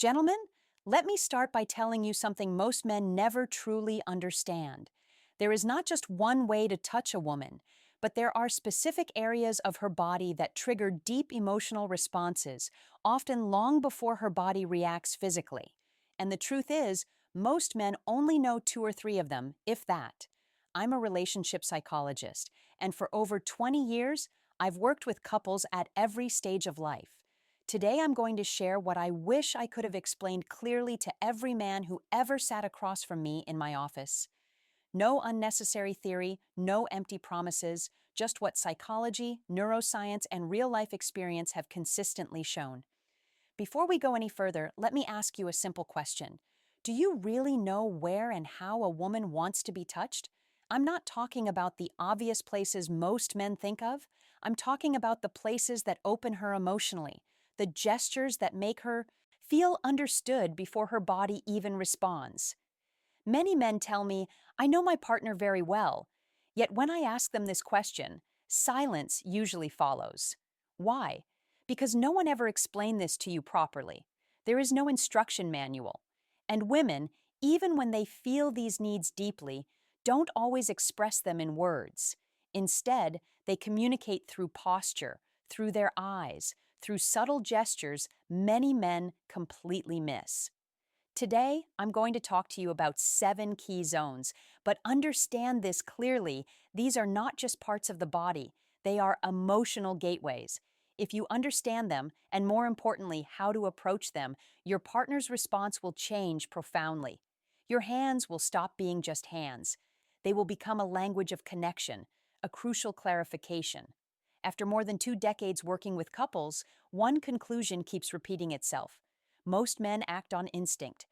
Gentlemen, let me start by telling you something most men never truly understand. There is not just one way to touch a woman, but there are specific areas of her body that trigger deep emotional responses, often long before her body reacts physically. And the truth is, most men only know two or three of them, if that. I'm a relationship psychologist, and for over 20 years, I've worked with couples at every stage of life. Today, I'm going to share what I wish I could have explained clearly to every man who ever sat across from me in my office. No unnecessary theory, no empty promises, just what psychology, neuroscience, and real life experience have consistently shown. Before we go any further, let me ask you a simple question. Do you really know where and how a woman wants to be touched? I'm not talking about the obvious places most men think of. I'm talking about the places that open her emotionally, the gestures that make her feel understood before her body even responds. Many men tell me, I know my partner very well. Yet when I ask them this question, silence usually follows. Why? Because no one ever explained this to you properly. There is no instruction manual. And women, even when they feel these needs deeply, don't always express them in words. Instead, they communicate through posture, through their eyes, through subtle gestures many men completely miss. Today, I'm going to talk to you about 7 key zones, but understand this clearly. These are not just parts of the body, they are emotional gateways. If you understand them, and more importantly, how to approach them, your partner's response will change profoundly. Your hands will stop being just hands. They will become a language of connection, a crucial clarification. After more than 2 decades working with couples, one conclusion keeps repeating itself. Most men act on instinct.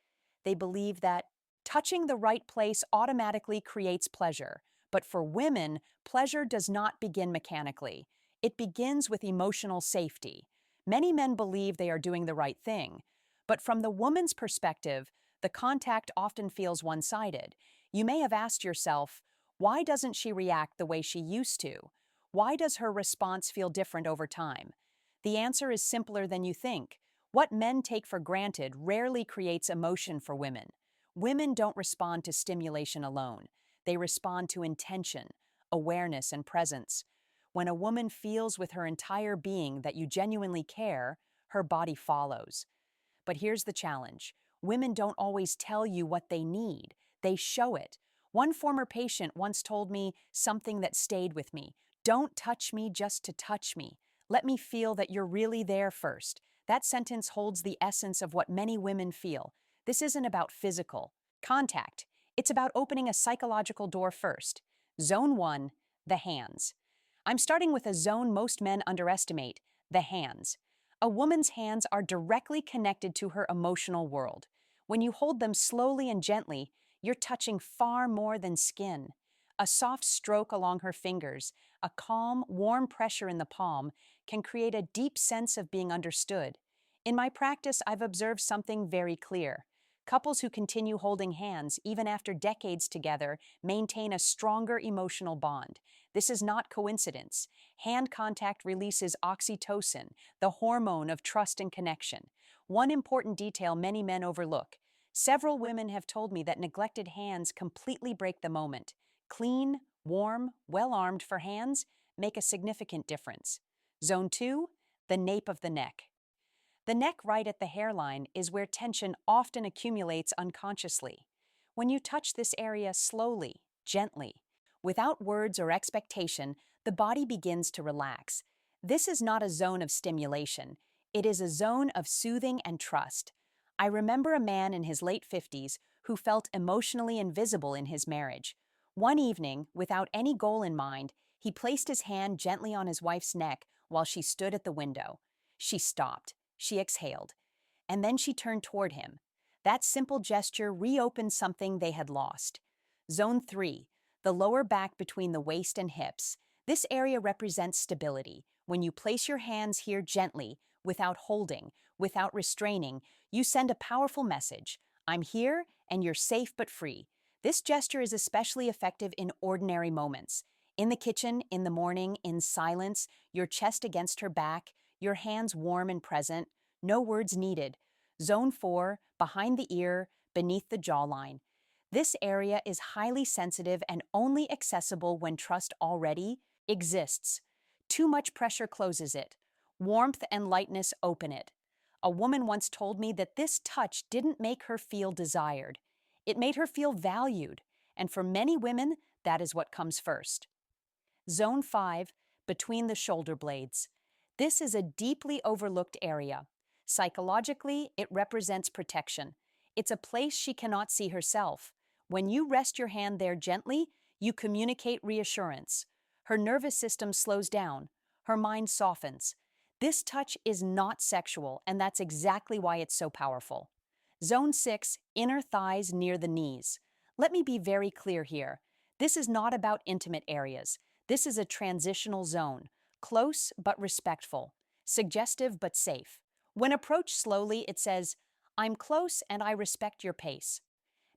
They believe that touching the right place automatically creates pleasure. But for women, pleasure does not begin mechanically. It begins with emotional safety. Many men believe they are doing the right thing. But from the woman's perspective, the contact often feels one-sided. You may have asked yourself, why doesn't she react the way she used to? Why does her response feel different over time? The answer is simpler than you think. What men take for granted rarely creates emotion for women. Women don't respond to stimulation alone. They respond to intention, awareness, and presence. When a woman feels with her entire being that you genuinely care, her body follows. But here's the challenge. Women don't always tell you what they need. They show it. One former patient once told me something that stayed with me. Don't touch me just to touch me. Let me feel that you're really there first. That sentence holds the essence of what many women feel. This isn't about physical contact. It's about opening a psychological door first. Zone 1, the hands. I'm starting with a zone most men underestimate, the hands. A woman's hands are directly connected to her emotional world. When you hold them slowly and gently, you're touching far more than skin. A soft stroke along her fingers, a calm, warm pressure in the palm, can create a deep sense of being understood. In my practice, I've observed something very clear. Couples who continue holding hands, even after decades together, maintain a stronger emotional bond. This is not coincidence. Hand contact releases oxytocin, the hormone of trust and connection. One important detail many men overlook. Several women have told me that neglected hands completely break the moment. Clean, warm, well-armed for hands make a significant difference. Zone 2, the nape of the neck. The neck right at the hairline is where tension often accumulates unconsciously. When you touch this area slowly, gently, without words or expectation, the body begins to relax. This is not a zone of stimulation. It is a zone of soothing and trust. I remember a man in his late 50s who felt emotionally invisible in his marriage. One evening, without any goal in mind, he placed his hand gently on his wife's neck while she stood at the window. She stopped. She exhaled, and then she turned toward him. That simple gesture reopened something they had lost. Zone 3, the lower back between the waist and hips. This area represents stability. When you place your hands here gently, without holding, without restraining, you send a powerful message. I'm here, and you're safe but free. This gesture is especially effective in ordinary moments. In the kitchen, in the morning, in silence, your chest against her back, your hands warm and present, no words needed. Zone 4, behind the ear, beneath the jawline. This area is highly sensitive and only accessible when trust already exists. Too much pressure closes it. Warmth and lightness open it. A woman once told me that this touch didn't make her feel desired. It made her feel valued, and for many women, that is what comes first. Zone 5, between the shoulder blades. This is a deeply overlooked area. Psychologically, it represents protection. It's a place she cannot see herself. When you rest your hand there gently, you communicate reassurance. Her nervous system slows down. Her mind softens. This touch is not sexual, and that's exactly why it's so powerful. Zone 6, inner thighs near the knees. Let me be very clear here. This is not about intimate areas. This is a transitional zone, close but respectful, suggestive but safe. When approached slowly, it says, "I'm close and I respect your pace."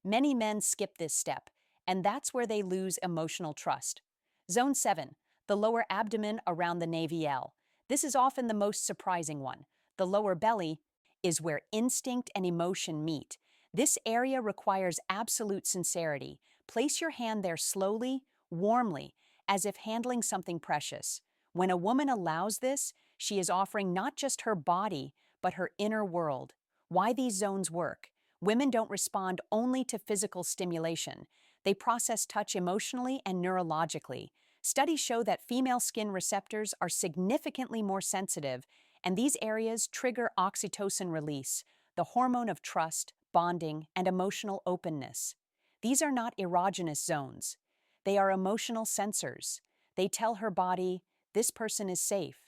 Many men skip this step, and that's where they lose emotional trust. Zone 7, the lower abdomen around the navel. This is often the most surprising one. The lower belly is where instinct and emotion meet. This area requires absolute sincerity. Place your hand there slowly, warmly, as if handling something precious. When a woman allows this, she is offering not just her body, but her inner world. Why these zones work? Women don't respond only to physical stimulation. They process touch emotionally and neurologically. Studies show that female skin receptors are significantly more sensitive, and these areas trigger oxytocin release, the hormone of trust, bonding, and emotional openness. These are not erogenous zones. They are emotional sensors. They tell her body, this person is safe.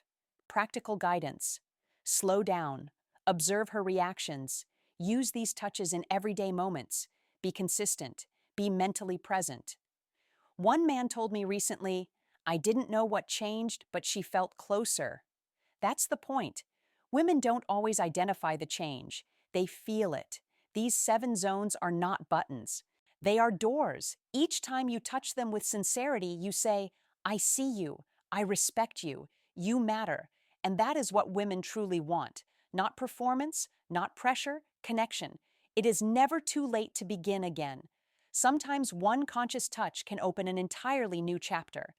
Practical guidance. Slow down. Observe her reactions. Use these touches in everyday moments. Be consistent. Be mentally present. One man told me recently, "I didn't know what changed, but she felt closer." That's the point. Women don't always identify the change. They feel it. These 7 zones are not buttons. They are doors. Each time you touch them with sincerity, you say, "I see you. I respect you. You matter." And that is what women truly want. Not performance, not pressure, connection. It is never too late to begin again. Sometimes one conscious touch can open an entirely new chapter.